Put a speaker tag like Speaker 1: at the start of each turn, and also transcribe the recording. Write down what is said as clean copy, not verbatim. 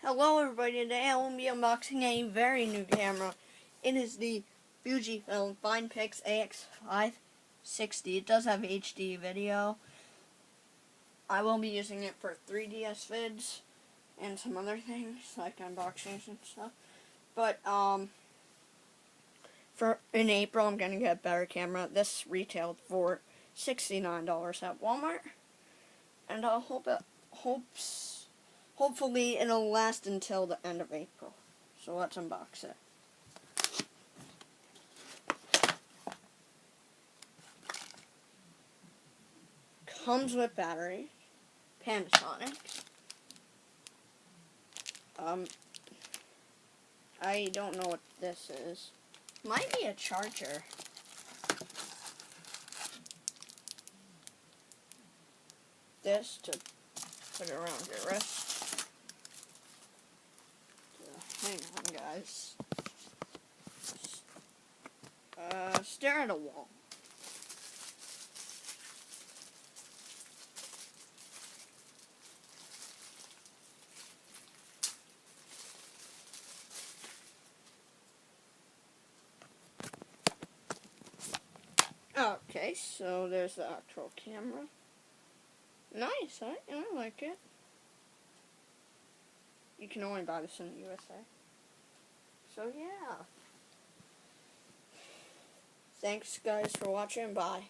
Speaker 1: Hello everybody, today I will be unboxing a very new camera. It is the Fujifilm Finepix AX560. It does have HD video. I will be using it for 3DS vids and some other things like unboxings and stuff. But in April I'm gonna get a better camera. This retailed for $69 at Walmart, and I hopefully it'll last until the end of April. So let's unbox it. Comes with battery, Panasonic. I don't know what this is. Might be a charger. This to put it around your wrist. Hang on, guys. Stare at a wall. Okay, so there's the actual camera. Nice, I like it. You can only buy this in the USA. So yeah. Thanks guys for watching, bye.